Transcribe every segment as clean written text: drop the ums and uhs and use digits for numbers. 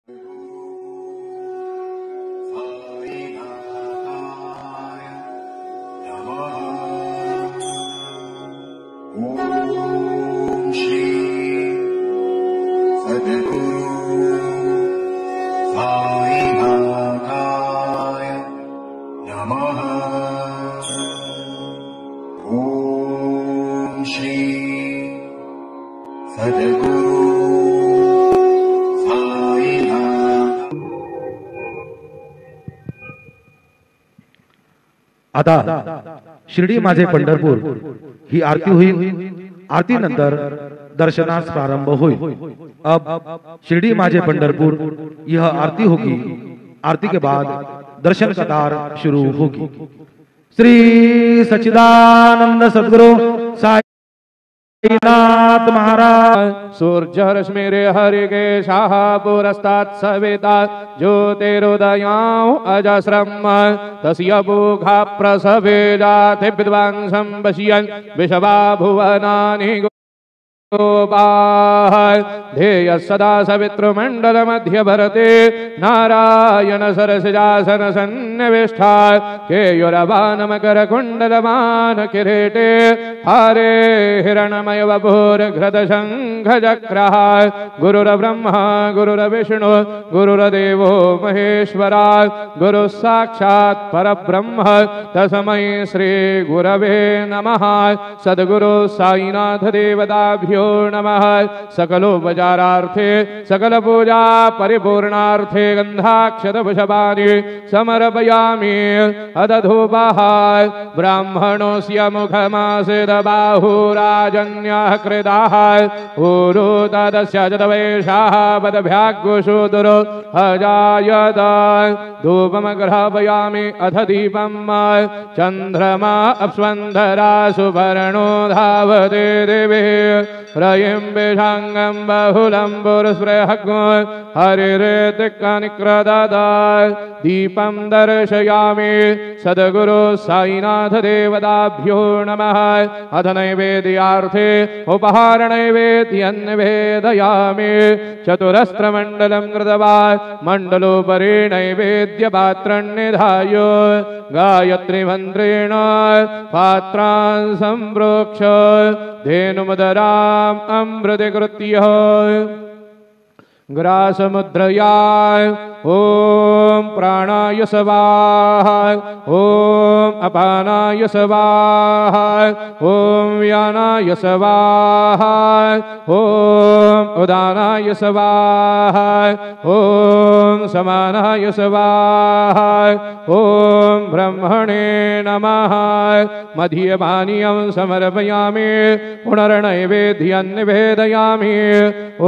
साईनाथाय नमः। ॐ श्री सद्गुरु साईनाथाय नमः। ॐ श्री सद्गुरु आता शिर्डी माझे पंढरपूर ही आरती होईल। आरती नंतर दर्शनास प्रारंभ होईल। अब शिरडी माझे पंढरपुर यह आरती होगी। आरती के बाद दर्शन कतार शुरू होगी। श्री सच्चिदानंद सद्गुरु साईनाथ महाराज। सूर्य रश्मिरे हरिगे शाह पुरस्तात् सविता ज्योतिरुदयां अजस्रम् तस्य बुघा प्रसवे जाति विद्वांसं पश्यन् विश्वा भुवनानि ध्येय सदा सवितृमंडल मध्य भरते नारायण सरसिजासन सन्निविष्टा केयुरवान मकर कुंडलमान किरीटे हरे हिरणमय वपुर्घृत शंख चक्रः गुरुर्ब्रह्मा गुरुर्विष्णु गुरुर्देवो महेश्वरा गुरु साक्षात् परब्रह्म तस्मै श्री गुरवे नमः। सद्गुरु साईनाथ देवताभ्यो नमः। सकलोपचारार्थे सकल पूजा परिपूर्णार्थे गंधाक्षत पुष्पाणि समर्पयामि। अदधूपः ब्राह्मणोऽस्य मुखमासीद बाहुराजन्यः कृताः ऊरु तदस्य जतवेषाः पदभ्याग्गुशूदुरो अजायत। धूपमग्रहपयामि अथ दीपम् चन्द्रमा अप्स्वन्धरा सुवर्णो धावते देवे रयिं विषाङ्गं बहुलं पुरुस्पृहग् हरिरेतिकनिक्रदद। दीपं दर्शयामि सद्गुरु साईनाथ देवताभ्यो नमः। अथ नैवेद्यार्थे उपहारनैवेद्यं निवेदयामि। चतुरस्रमण्डलं कृत्वा मण्डलोपरि नैवेद्यपात्रं निधाय गायत्रीमन्त्रेण पात्रान् सम्प्रोक्ष धेनुमुदराम् अमृतकृत्य ग्रासमुद्रया ओम प्राणाय स्वाहा ओम अपानाय स्वाहा ओम व्यानाय स्वाहा ओम उदानाय स्वाहा ओम समानाय स्वाहा ओम ब्रह्मणे नमः। मध्यपानीयं समर्पयामि पुनर्नैवेद्यं निवेदयामि।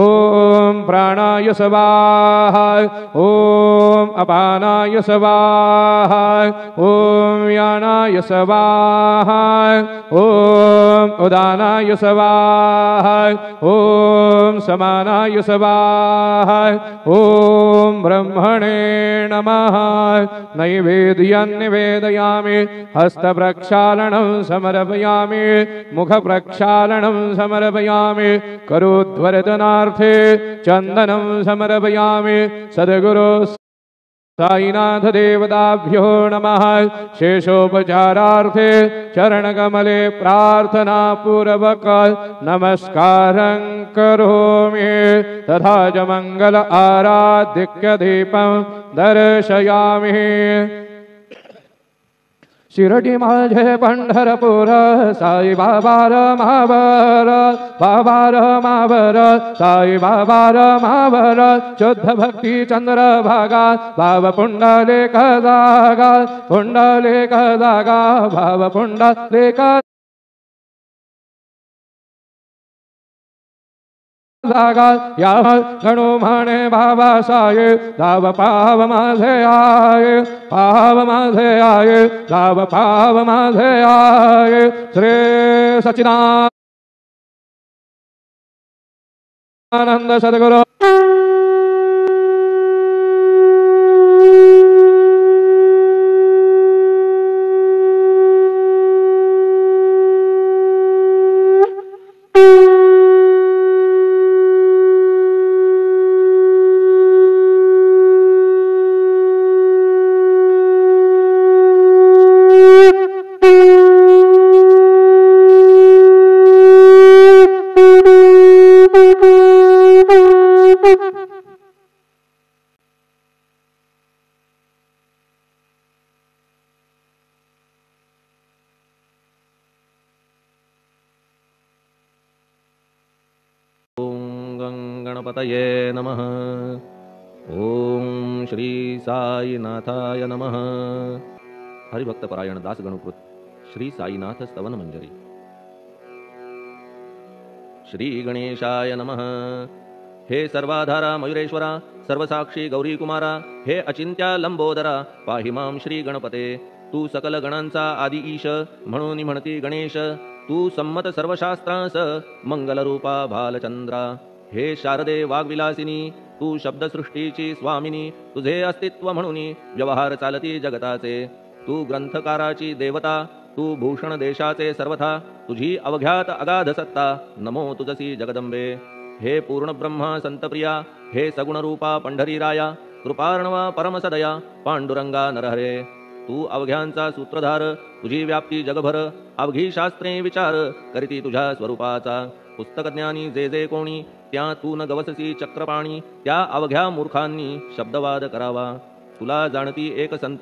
ओम प्राणाय स्वाहा ओम अपानाय स्वाहा ओम व्यानाय स्वाहा ओम उदानाय स्वाहा ओम समानाय स्वाहा ओम ब्रह्मणे नमः। नैवेद्यं निवेदयामि। हस्तप्रक्षालनं समर्पयामि। मुखप्रक्षालनं समर्पयामि। करोध्वरदनार्थे चन्दनं समर्पयामि। सद्गुरु साईनाथ देवताभ्यो नमः। शेषोपचारार्थे चरणकमले प्रार्थना पूर्वक नमस्कारं करोमि। तथा च मंगल आराधिक्य दीपं दर्शयामि। शिरडी माझे पंढरपूर साई बाबा रमावर बाबा रमावर साई बाबा रमावर शुद्ध भक्ती चंद्र भागा भाव पुंडलिक जागा पुंडलिक जागा भाव पुंडलिक जागा या गणो म्हणे बाबा साये धाव पाव माझे आये पाव माझे आये धाव पाव माझे आये। श्री सच्चिदानंद सद्गुरु गणपतये नमः। ओम श्री साईनाथाय नमः। हरिभक्तपरायण दास गणुकृत श्री साईनाथ स्तवन मंजरी। श्री गणेशाय नमः। हे सर्वाधारा मयुरेश्वरा, सर्वसाक्षी गौरी कुमारा, हे अचिंत्या लंबोदरा, पाहि मां श्री गणपते। तू सकल गणांचा आदि ईश, म्हणून म्हणती गणेश। तू संमत सर्वशास्त्रांस, मंगलरूपा भालचंद्रा। हे शारदे वाग्विलासिनी, तू शब्दसृष्टीची स्वामिनी। तुझे अस्तित्व म्हणून व्यवहार चालती जगताचे। तू ग्रंथकाराची देवता, तू भूषण देशाचे सर्वथा। तुझी अवघ्यात अगाध सत्ता, नमो तुझसी जगदंबे। हे पूर्ण ब्रह्मा संतप्रिया, हे सगुणरूपा पंढरीराया। कृपार्णवा परमसदया, पांडुरंगा नरहरे। तू अवघ्यांचा सूत्रधार, तुझी व्याप्ती जगभर। अवघी शास्त्रे विचार, करीती तुझ्या स्वरूपाचा। पुस्तकज्ञानी जे जे कोणी, त्या तू न गवससी चक्रपाणी। त्या अवघ्या मूर्खांनी शब्दवाद करावा। तुला जाणती एक संत,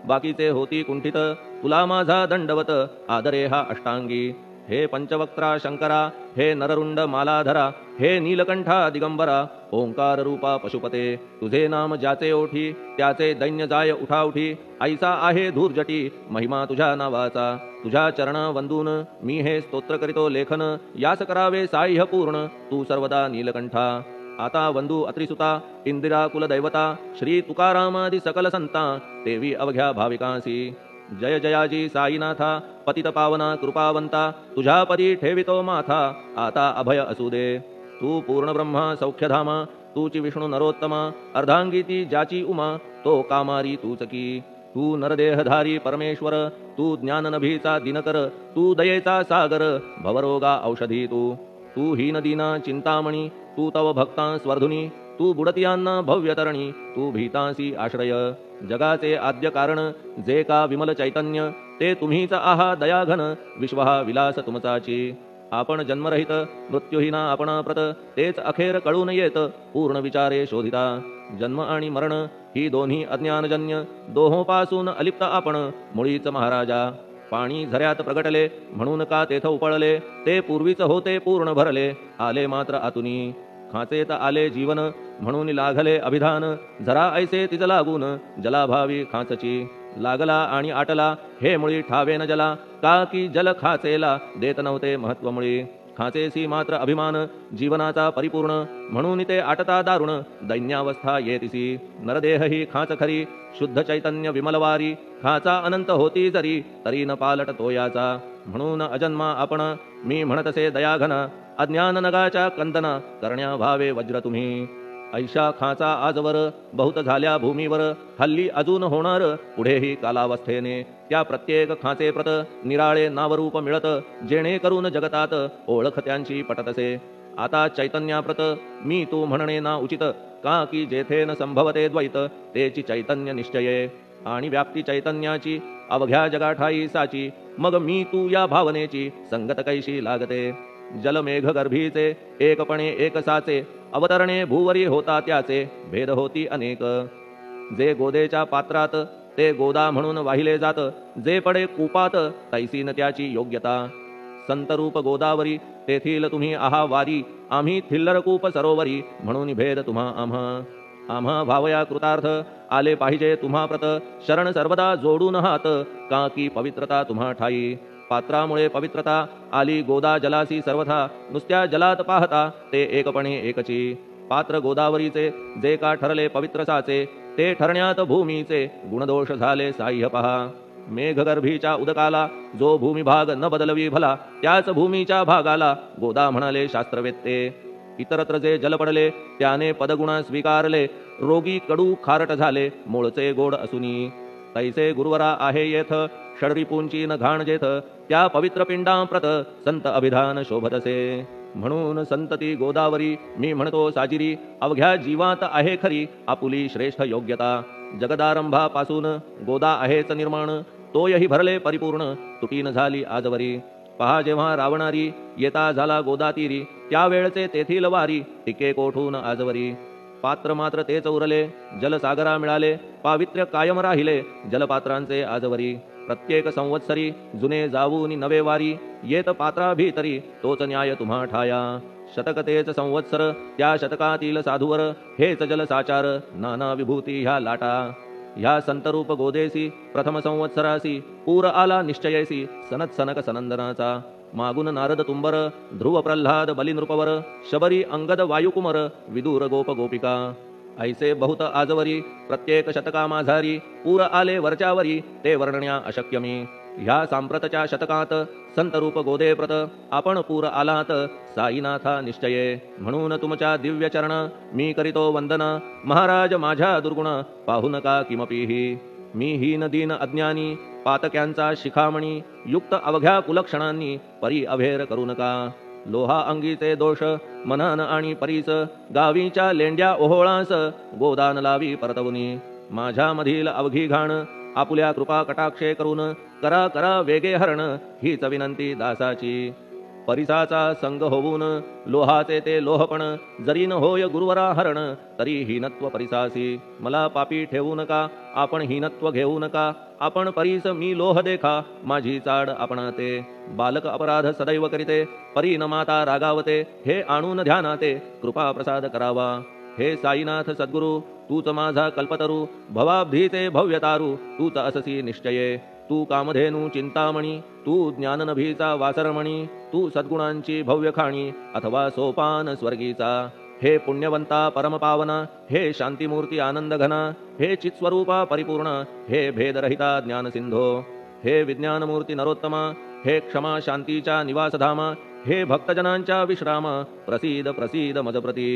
बाकीचे होती कुंठित। तुला माझा दंडवत, आदरे हा अष्टांगी। हे पंचवक्त्रा शंकरा, हे नररुंड मालाधरा। हे नीलकंठा दिगंबरा, ओंकार रूपा पशुपते। तुझे नाम ज्याचे ओठी, त्याचे दैन्य जाय उठाउठी। ऐसा आहे धूर्जटी, महिमा तुझ्या नावाचा। तुझ्या चरण वंदून मी हे स्तोत्र करीतो लेखन। यास करावे साह्य पूर्ण, तू सर्वदा नीलकंठा। आता वंदू अत्रिसुता, इंदिरा कुलदैवता। श्री तुकारामादि सकल संता, देवी अवघ्या भाविकांसी। जय जयाजी साईनाथा, पतित पावना कृपावंता। तुझ्या पदी ठेवितो माथा, आता अभय असू दे। तू पूर्ण ब्रह्मा सौख्यधामा, तूची विष्णू नरोत्तमा। अर्धांगीती ज्याची उमा, तो कामारी तूच की। तू नरदेहधारी परमेश्वर, तू ज्ञाननभीचा दिनकर। तू दयेचा सागर, भवरोगा औषधी तू। तू हीनदीना चिंतामणी, तू तव भक्तां स्वर्धुनी। तू बुडतियांना भव्यतरणी, तू भीतांसी आश्रय। जगाचे आद्य कारण, जे का विमल चैतन्य। ते तुम्हीच आहा दयाघन, विश्व हा विलास तुमचाची। आपण जन्मरहित, मृत्यूहीना आपणा प्रत। तेच अखेर कळून येत, पूर्ण विचारे शोधिता। जन्म आणि मरण ही दोन्ही अज्ञानजन्य, दोहोपासून अलिप्त आपण मुळीच महाराजा। पाणी झऱ्यात प्रगटले, म्हणून का तेथ उपळले। ते पूर्वीच होते पूर्ण भरले, आले मात्र आतुनी। खाचेत आले जीवन, म्हणून लागले अभिधान। झरा ऐसे तिज लागून, जलाभावी खाचची। लागला आणि आटला, हे मुळी ठावे न जला। का की जल खाचेला देत नव्हते महत्व मुळी। खाचेसी मात्र अभिमान, जीवनाचा परिपूर्ण। म्हणून ते आटता दारुण, दैन्यावस्था येतिसी। नरदेह ही खाच खरी, शुद्ध चैतन्य विमलवारी। खाचा अनंत होती जरी, तरी न पालट तो याचा। म्हणून अजन्मा आपण, मी म्हणतसे दयाघन। अज्ञान नगाच्या कंदना, करण्या भावे वज्र तुम्ही। ऐशा खाचा आजवर, बहुत झाल्या भूमीवर। हल्ली अजून होणार, पुढेही कालावस्थेने। त्या प्रत्येक खाचे प्रत, निराळे नावरूप मिळत। जेणे करून जगतात, ओळख त्यांची पटतसे। आता चैतन्याप्रत, मी तू म्हणणे ना उचित। का की जेथे न संभवते द्वैत, तेची चैतन्य निश्चये। आणि व्याप्ती चैतन्याची, अवघ्या जगाठाई साची। मग मी तू या भावनेची, संगत कैशी लागते। जलमेघ गर्भीचे, एकपणे एक साचे। अवतरणे भूवरी होता त्याचे, भेद होती अनेक। जे गोदेच्या पात्रात, ते गोदा म्हणून वाहिले जात। जे पडे कूपात, तैसी न त्याची योग्यता। संतरूप गोदावरी, तेथील तुम्ही आहा वारी। आम्ही थिल्लरकूप सरोवरी, म्हणून भेद तुम्हा आम्हा। आम्हा भावया कृतार्थ, आले पाहिजे तुम्हा प्रत। शरण सर्वदा जोडून हात, का की पवित्रता तुम्हा ठाई। पात्रामुळे पवित्रता, आली गोदा जलासी सर्वथा। नुसत्या जलात पाहता, ते एकपणे एकची। पात्र गोदावरीचे, जे का ठरले पवित्र साचे। ते ठरण्यात भूमीचे, गुणदोष झाले साह्य पहा। मेघगर्भीच्या उदकाला, जो भूमिभाग न बदलवी भला। त्याच भूमीच्या भागाला, गोदा म्हणाले शास्त्रवेत्ते। इतरत्र जे जल पडले, त्याने पदगुणा स्वीकारले। रोगी कडू खारट झाले, मूळचे गोड असुनी। तैसे गुरुवरा आहे येथ, षडरिपूंची न घाण जेथ। त्या पवित्र पिंडांप्रत, संत अभिधान शोभतसे। म्हणून संतती गोदावरी, मी म्हणतो साजिरी। अवघ्या जीवात आहे खरी, आपुली श्रेष्ठ योग्यता। जगदारंभापासून, गोदा आहेच निर्माण। तोयही भरले परिपूर्ण, तुटीन झाली आजवरी। पहा जेव्हा रावणारी, येता झाला गोदातीरी। त्यावेळचे तेथील वारी, टिके कोठून आजवरी। पात्र मात्र तेच उरले, जलसागरा मिळाले। पावित्र्य कायम राहिले, जलपात्रांचे आजवरी। प्रत्येक संवत्सरी, जुने जाऊनी नवे वारी। येत पात्रा भीतरी, तोच न्याय तुम्हा ठाया। शतक तेच संवत्सर त्या शतकातील साधूवर हेच जलसाचार नाना विभूती ह्या लाटा ह्या संतरूप गोदेसी प्रथम संवत्सरासी पूर आला निश्चयेसी सनत सनक सनंदनाचा मागुन नारद तुंबर ध्रुव प्रल्हाद बलिनृपवर शबरी अंगद वायुकुमर विदूर गोप गोपिका ऐसे बहुत आजवरी प्रत्येक शतका माझारी पूर आले वरच्यावरी ते वर्णण्या अशक्यमी ह्या सांप्रतच्या शतकात संतरूप गोदे प्रत आपण पूर आलात साईनाथा निश्चये म्हणून तुमच्या दिव्य चरण मी करीतो वंदन महाराज माझ्या दुर्गुण पाहू नका किमपीही मी हीन दीन अज्ञानी पातक्यांचा शिखामणी युक्त अवघ्या कुलक्षणांनी परी अभेर करू नका लोहा अंगीचे दोष मनन आणि परीस गावीच्या लेंड्या ओहोळास गोदान लावी परतवुनी माझ्या मधील अवघी घाण आपुल्या कृपा कटाक्षे करून करा करा वेगे हरण हीच विनंती दासाची परिसाचा संग होऊन लोहाचे ते लोहपण जरी न होय गुरुवरा हरण तरी हीनत्व परिसासी मला पापी ठेवू नका आपण हीनत्व घेऊ नका आपण परीस मी लोह देखा माझी चाड आपणाते बालक अपराध सदैव करीते परी न माता रागावते हे आणून ध्यानाते कृपा प्रसाद करावा हे साईनाथ सद्गुरु तूच माझा कल्पतरू भवाब्धीचे भव्यतारू तूच अससी निश्चये तू कामधेनू चिंतामणी तू ज्ञाननभीचा वासरमणी तू सद्गुणांची भव्य खाणी अथवा सोपान स्वर्गीचा हे पुण्यवंता परमपावना हे शांतिमूर्ती आनंदघना हे चित्स्वरूपा परिपूर्ण हे भेदरहिता ज्ञानसिंधो हे विज्ञानमूर्ती नरोत्तमा हे क्षमा शांतीच्या निवासधामा हे भक्तजनांच्या विश्राम प्रसीद प्रसीद मजप्रती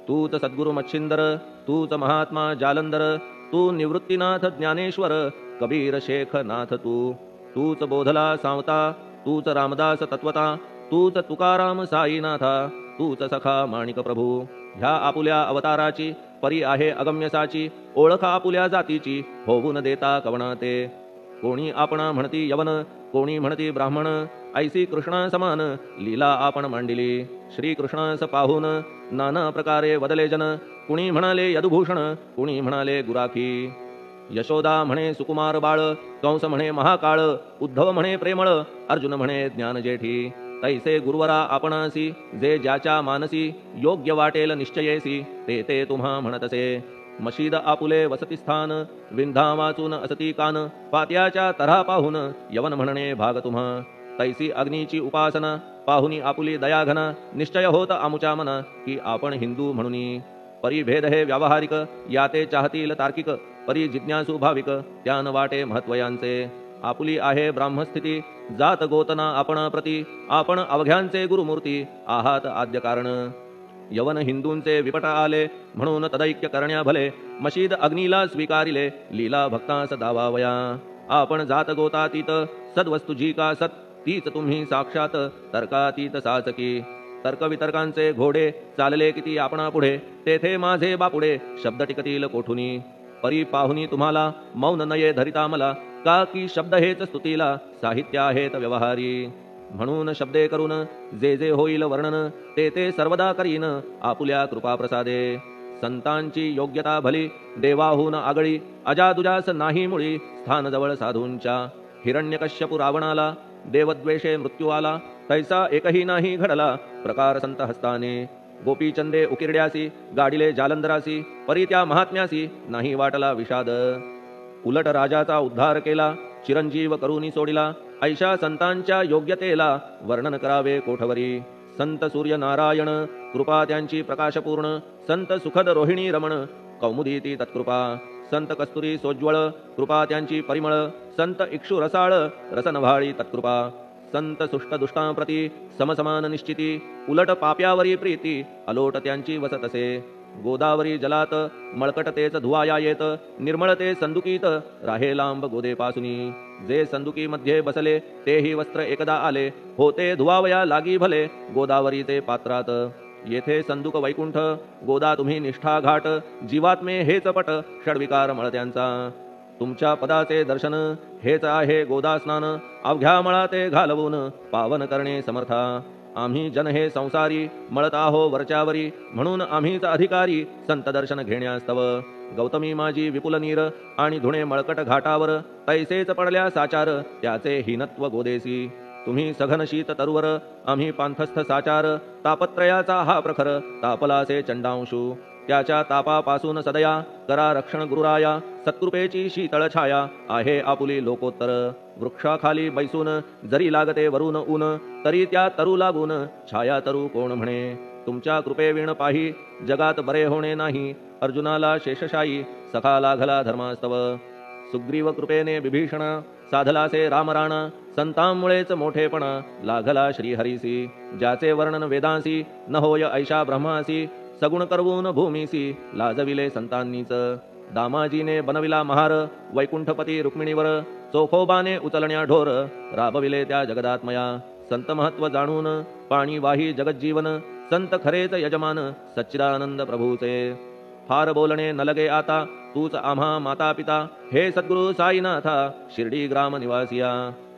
तूच सद्गुरु मच्छिंदर तूच महात्मा जालंधर तू निवृत्तीनाथ ज्ञानेश्वर कबीर शेख नाथ तूच बोधला सावता तूच रामदास तत्वता तूच तुकाराम साईनाथा तूच सखा माणिक प्रभू ह्या आपुल्या अवताराची परी आहे अगम्यसाची ओळख आपुल्या जातीची होऊन देता कवणाते कोणी आपणा म्हणती यवन कोणी म्हणती ब्राह्मण ऐसी कृष्णा समान लीला आपण मांडिली श्रीकृष्णास पाहून नाना प्रकारे वदले जन कुणी म्हणाले यदुभूषण कुणी म्हणाले गुराखी यशोदा म्हणे सुकुमार बाळ कंस म्हणे महाकाळ उद्धव म्हणे प्रेमळ अर्जुन म्हणे ज्ञानजेठी तैसे गुरुवरा आपणासी जे ज्याच्या मानसी योग्य वाटेल निश्चयेसी ते ते तुम्हा म्हणतसे मशीद आपुले वसतिस्थान विंधा वाचून असती कान पात्याच्या तऱ्हा पाहून यवन म्हणणे भाग तुम्हा तैसी अग्नीची उपासना पाहुनी आपुली दयाघना निश्चय होत आमुच्या मना की आपण हिंदू म्हणूनी परिभेद हे व्यावहारिक याते चाहतील तार्किक परी जिज्ञासू भाविक त्यान वाटे महत्वयांचे आपुली आहे ब्राह्मस्थिती जात गोतना आपण प्रती आपण अवघ्यांचे गुरुमूर्ती आहात आद्य कारण यवन हिंदूंचे विपट आले म्हणून तदैक्य करण्या भले मशीद अग्नीला स्वीकारिले लीला भक्तास दावावया आपण जात गोतातीत सद्वस्तु जी का सत तीच तुम्ही साक्षात तर्कातीत साचकी तर्कवितर्कांचे घोडे चालले किती आपणा पुढे तेथे माझे बापुडे शब्द टिकतील कोठुनी परी पाहुनी तुम्हाला मौन नये धरिता मला का की शब्द हेच स्तुतीला साहित्य आहेत व्यवहारी म्हणून शब्दे करून जे जे होईल वर्णन ते ते सर्वदा करीन आपुल्या कृपा प्रसादे संतांची योग्यता भली देवाहून आगळी अजादुजास नाही मुळी स्थान जवळ साधूंच्या हिरण्यकश्यपु रावणाला देवद्वेषे मृत्यू आला तैसा एकही नाही घडला प्रकार संत हस्ताने गोपीचंदे उकिरड्यासी गाडिले जालंधरासी परी त्या महात्म्यासी नाही वाटला विषाद उलट राजाचा उद्धार केला चिरंजीव करूनी सोडिला ऐशा संतांच्या योग्यतेला वर्णन करावे कोठवरी संत सूर्य नारायण कृपा त्यांची प्रकाशपूर्ण संत सुखद रोहिणी रमण कौमुदीती तत्कृपा संत कस्तुरी सोज्वळ कृपा त्यांची परिमळ संत इक्षु रसाळ रसनभाळी तत्कृपा संत सुष्ट दुष्टांप्रती समसमान निश्चिती उलट पाप्यावरी प्रीती अलोट त्यांची वसत असे गोदावरी जलात मळकट तेच धुवाया येत निर्मळ ते संदुकीत राहे लांब गोदेपासुनी जे संदुकीमध्ये बसले तेही वस्त्र एकदा आले होते धुवावया लागी भले गोदावरीचे पात्रात येथे संदुक वैकुंठ गोदा तुम्ही निष्ठा घाट जीवात्मे हेच पट षडविकार मळत्यांचा तुमच्या पदाचे दर्शन हेच आहे गोदा स्नान अवघ्या मळा ते घालवून पावन करणे समर्था आम्ही जन हे संसारी मळत आहो वरच्यावरी म्हणून आम्हीच अधिकारी संत दर्शन घेण्यास्तव गौतमी माझी विपुल नीर आणि धुणे मळकट घाटावर तैसेच पडल्या साचार त्याचे हीनत्व गोदेसी तुम्ही सघन शीत तरुवर आम्ही पांथस्थ साचार तापत्रयाचा हा प्रखर तापलासे चंडांशू त्याच्या तापापासून सदया करा रक्षण गुरुराया सत्कृपेची शीतळ छाया आहे आपुली लोकोत्तर वृक्षाखाली बैसून जरी लागते वरून ऊन तरी त्या तरू लागून छाया तरू कोण म्हणे तुमच्या कृपेविण पाही जगात बरे होणे नाही अर्जुनाला शेषशायी सखा लागला धर्मास्तव सुग्रीव कृपेने विभीषण साधलासे रामराण संतांमुळेच मोठेपणा लागला श्रीहरीसी ज्याचे वर्णन वेदांसी न होय ऐशा ब्रह्मासी सगुण करवून भूमीसी लाजविले संतांनीच दामाजीने बनविला महार वैकुंठपती रुक्मिणीवर चोखोबाने उचलण्या ढोर राबविले त्या जगदात्मया संत महत्व जाणून पाणी वाही जगज्जीवन संत खरेच यजमान सच्चिदानंद प्रभूचे फार बोलणे न लगे आता तूच आम्हा माता पिता हे सद्गुरु साईनाथा शिर्डी ग्राम निवासिया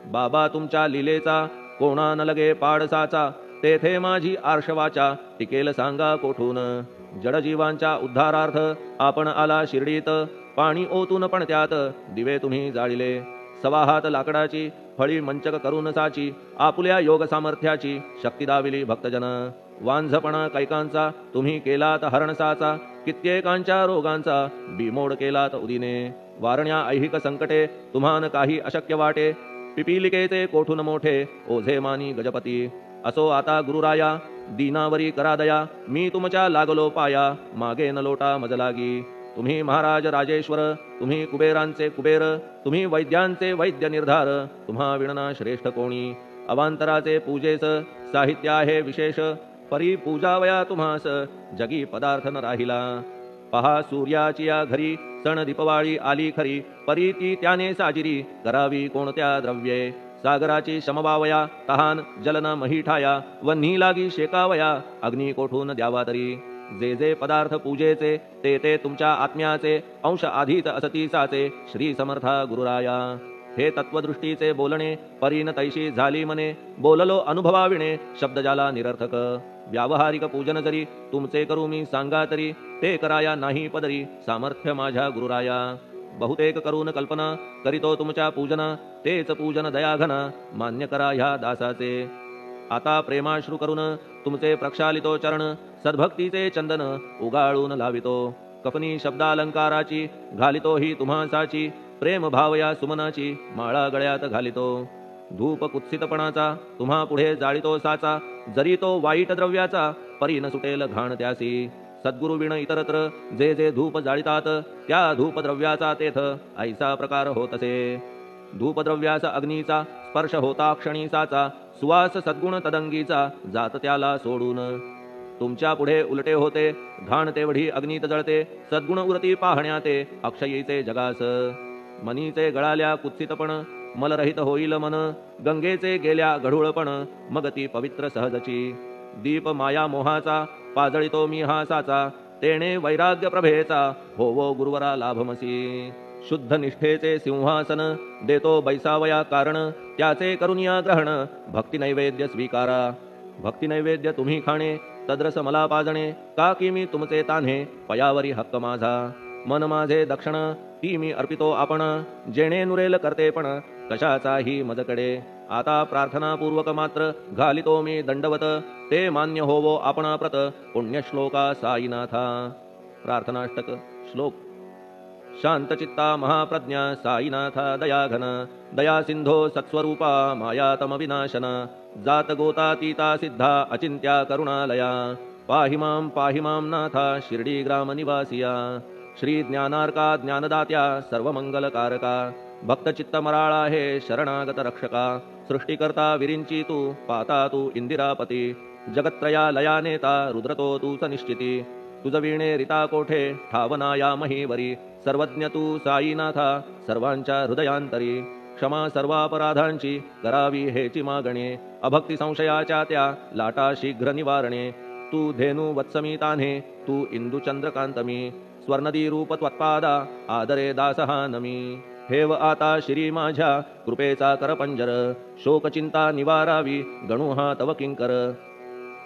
बाबा तुमच्या लीलेचा कोणा न लगे पाडसाचा तेथे माझी आर्षवाचा टिकेल सांगा कोठून जडजीवांच्या उद्धारार्थ आपण आला शिर्डीत पाणी ओतून पण त्यात दिवे तुम्ही जाळिले सवा हात लाकडाची फळी मंचक करून साची आपुल्या योग सामर्थ्याची शक्ती दाविली भक्तजन वांझपणा कैकांचा तुम्ही केलात हरणसाचा कित्येकांच्या रोगांचा बिमोड केलात उदिने वारण्या ऐहिक संकटे तुम्हान काही अशक्य वाटे पिपीलिकेचे कोठून मोठे ओझे मानी गजपती असो आता गुरुराया दीनावरी करा दया मी तुमच्या लागलो पाया मागे न लोटा मजलागी तुम्ही महाराज राजेश्वर तुम्ही कुबेरांचे कुबेर तुम्ही वैद्यांचे वैद्य निर्धार तुम्हा विणना श्रेष्ठ कोणी अवांतराचे पूजेस साहित्य आहे विशेष परी पूजावया तुम्हास जगी पदार्थ न राहिला पहा सूर्याची या घरी सण दीपवाळी आली खरी परी ती त्याने साजिरी करावी कोणत्या द्रव्ये सागराची शमवावया तहान जलन महीठाया वन्ही लागी शेकावया अग्नी कोठून द्यावा तरी जे जे पदार्थ पूजेचे ते ते तुमच्या आत्म्याचे अंश आधीत असतीसाचे श्री समर्था गुरुराया हे तत्वदृष्टीचे बोलणे परीन तैशी झाली मने बोललो अनुभवाविणे शब्द जाला निरर्थक व्यावहारिक पूजन जरी तुमचे करू मी सांगा तरी ते कराया नाही पदरी सामर्थ्य माझ्या गुरुराया बहुतेक करून कल्पना करीतो तुमच्या पूजना तेच पूजन दयाघन मान्य करा ह्या दासाचे आता प्रेमाश्रू करून तुमचे प्रक्षालितो चरण सद्भक्तीचे चंदन उगाळून लावितो कफनी शब्दालंकाराची घालितो ही तुम्हासाची प्रेम भावया सुमनाची माळा गळ्यात घालितो धूप कुत्सितपणाचा तुम्हा पुढे जाळितो साचा जरी तो वाईट द्रव्याचा परी न सुटेल घाण त्यासी सद्गुरु विण इतरत्र जे जे धूप जाळितात त्या धूपद्रव्याचा तेथ ऐसा प्रकार होत असे धूपद्रव्याचा अग्नीचा स्पर्श होता क्षणी साचा सुवास सद्गुण तदंगीचा जात त्याला सोडून तुमच्या पुढे उलटे होते घाण तेवढी अग्नीत जळते सद्गुण उरती पाहण्या ते अक्षयीचे जगास मनीचे गळाल्या कुत्सितपण मलरहित होईल मन गंगेचे गेल्या गढूळपण मग ती पवित्र सहजची दीप माया मोहाचा पाजळितो मी हा साचा तेणे वैराग्य प्रभेचा होवो गुरुवरा लाभमसी शुद्ध निष्ठेचे सिंहासन देतो बैसावया कारण त्याचे करुनिया ग्रहण भक्ती नैवेद्य स्वीकारा भक्ती नैवेद्य तुम्ही खाणे तद्रस मला पाजणे का की मी तुमचे तान्हे पयावरी हक्क माझा मन माझे दक्षिण ती मी अर्पितो आपण जेणे नुरेल करते पण कशाचाही मजकडे आता प्रार्थनापूर्वक मात्र घालितो मी दंडवत ते मान्य होवो आपण प्रत पुण्यश्लोका साईनाथा प्रार्थनाष्टक श्लोक शांतचित्ता महाप्रज्ञा साईनाथा दयाघन दया सिंधो सत्स्वरूपा मायातम विनाशन जात गोतातीता सिद्धा अचिंत्या करुणालया पाहि मां नाथा शिर्डी ग्राम निवासिया श्री ज्ञानार्का ज्ञानदात्या सर्वमंगलकारका भक्तचित्त मराळा हे शरणागत रक्षका सृष्टिकर्ता विरिंची तू पाता तू इंदिरापती जगत्त्रया लया नेता रुद्रतो तू सनिश्चिती तुझ वीणे रिता कोठे ठावनाया महीवरी सर्वज्ञ तू साईनाथा सर्वांच्या हृदयांतरी क्षमा सर्वापराधांची करावी हेची मागणे अभक्ती संशयाच्या त्या लाटा शीघ्र निवारणे तू धेनू वत्समी तान्हे तू इंदुचंद्रकांतमी स्वर्णदी रूप त्वत्पादा आदरे दासहा नमी ठेव आता श्री माझ्या कृपेचा करपंजर शोकचिंता निवारावी गणू हा तव किंकर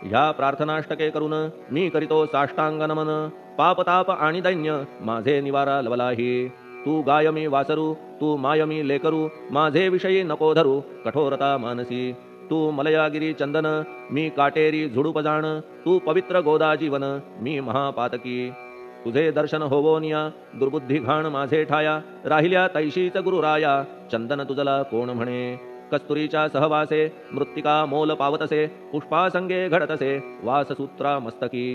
ह्या प्रार्थनाष्टके करून मी करीतो साष्टांग नमन पापताप आणि दैन्य माझे निवारा लवलाही तू गाय मी वासरू तू माय मी लेकरू माझे विषयी नको धरू कठोरता मानसी तू मलयागिरी चंदन मी काटेरी झुडूप जाण तू पवित्र गोदा जीवन मी महापातकी तुझे दर्शन होवोनिया दुर्बुद्धी घाण माझे ठाया राहिल्या तैशीच गुरुराया चंदन तुझला कोण म्हणे कस्तुरीच्या सहवासे मृत्तिका मोल पावतसे पुष्पासंगे घडतसे वाससूत्रा मस्तकी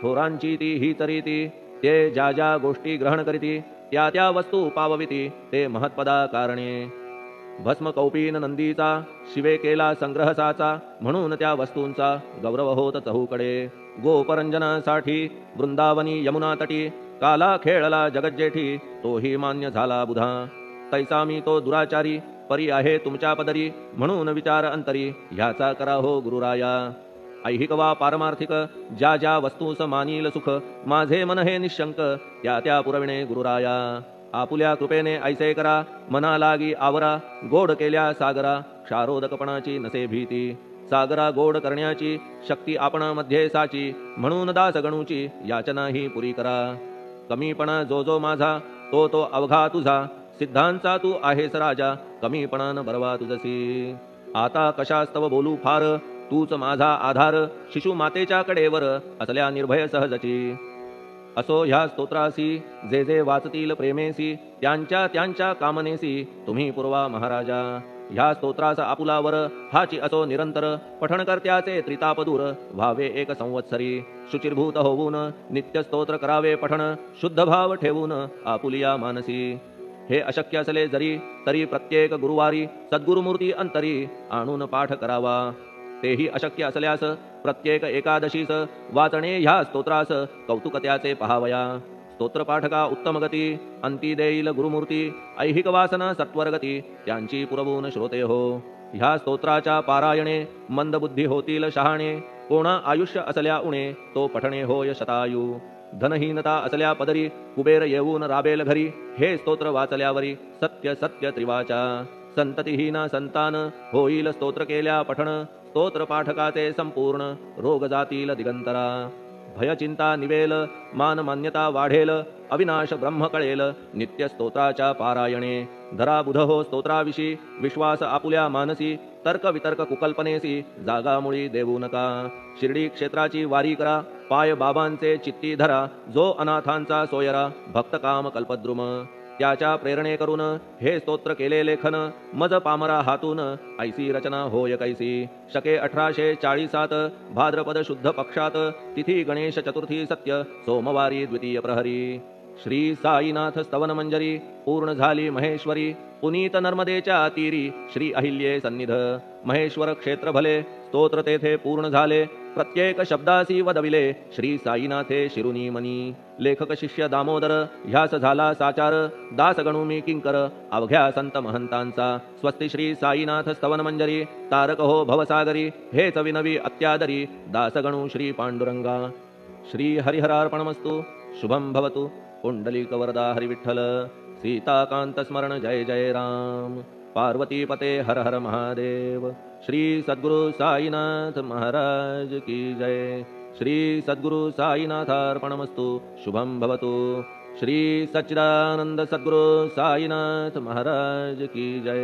थोरांची ती ही चरिती ते ज्या ज्या गोष्टी ग्रहण करीती त्या त्या वस्तू पावविती ते महत्पदा कारणे भस्म कौपीन नंदीचा शिवे केला संग्रह साचा म्हणून त्या वस्तूंचा गौरव होत चहूकडे गोपरंजनासाठी वृंदावनी यमुना तटी काला खेळला जगज्जेठी तोही मान्य झाला बुधा तैसा मी तो दुराचारी परी आहे तुमच्या पदरी म्हणून विचार अंतरी ह्याचा करा हो गुरुराया ऐहिक वा पारमार्थिक ज्या ज्या वस्तूस मानील सुख माझे मन हे निशंक त्या त्या पुरविणे गुरुराया आपुल्या कृपेने ऐसे करा मना लागी आवरा गोड केल्या सागरा क्षारोदकपणाची नसे भीती सागरा गोड करण्याची शक्ती आपण मध्ये साची म्हणून दास गणूची याचना ही पुरी करा कमीपणा जो जो माझा तो तो अवघा तुझा सिद्धांचा तू आहेस राजा कमीपणान बरवा तुझसी आता कशास्तव बोलू फार तूच माझा आधार शिशु मातेच्या कडेवर असल्या निर्भय सहजची असो ह्या स्तोत्रासी जे जे वाचतील प्रेमेसी त्यांच्या त्यांच्या कामनेसी तुम्ही पुरवा महाराजा ह्या स्तोत्राचा आपुलावर हाची असो निरंतर पठण करत्याचे त्रितापदूर व्हावे एक संवत्सरी शुचिर्भूत होऊन नित्य स्तोत्र करावे पठण शुद्ध भाव ठेवून आपुलिया मानसी हे अशक्य असले जरी तरी प्रत्येक गुरुवारी सद्गुरुमूर्ती अंतरी आणून पाठ करावा तेही अशक्य असल्यास प्रत्येक एकादशीस वाचणे ह्या स्तोत्रास कौतुक त्याचे पहावया स्तोत्रपाठका उत्तम गती अंती देईल गुरुमूर्ती ऐहिक वासना सत्वरगती त्यांची पुरवून श्रोते हो ह्या स्तोत्राच्या पारायणे मंदबुद्धी होतील शहाणे कोणा आयुष्य असल्या उणे तो पठणे होय शतायू धनहीनता असल्या पदरी कुबेर येऊन राबेल घरी हे स्तोत्र वाचल्यावरी सत्य सत्य त्रिवाचा संततिहीना संतान होईल स्तोत्र केल्या पठण स्तोत्र पाठकाचे संपूर्ण रोग जातील दिगंतरा भयचिंता निवेल मान मान्यता वाढेल अविनाश ब्रह्म कळेल नित्य स्तोत्राच्या पारायणे धरा बुध हो स्तोत्राविषयी विश्वास आपुल्या मानसी तर्क वितर्क कुकल्पनेसी जागामुळी देऊ नका शिर्डी क्षेत्राची वारी करा पाय बाबांचे चित्ती धरा जो अनाथांचा सोयरा भक्त काम कल्पद्रुम त्याच्या प्रेरणे करून हे स्तोत्र केले लेखन मज पामरा हातून ऐसी रचना होय कैसी शके 1840 भाद्रपद शुद्ध पक्षात तिथी गणेश चतुर्थी सत्य सोमवारी द्वितीय प्रहरी श्री साईनाथ स्तवन मंजरी पूर्ण झाली महेश्वरी पुनीत नर्मदेच्या तीरी श्री अहिल्ये सन्निध महेश्वर क्षेत्र भले स्तोत्र तेथे पूर्ण झाले प्रत्येक शब्दासी वदविले श्री साईनाथे शिरुनी मनी लेखक शिष्य दामोदर ह्यास झाला साचार दास गणुमी किंकर अवघ्या संत महंतांचा स्वस्ति श्री साईनाथ स्तवन मंजरी तारक हो भवसागरी हेच विनवी अत्यादरी दास गणू श्री पांडुरंगा श्री हरिहरार्पणमस्तु शुभम भवतु पुंडलिक वरदा हरिविठ्ठल सीताकांत स्मरण जय जय राम पार्वती पते हर हर महादेव श्री सद्गुरु साईनाथ महाराज की जय श्री सद्गुरु साईनाथार्पणमस्तु शुभम भवतु श्री सच्चिदानंद सद्गुरु साईनाथ महाराज की जय।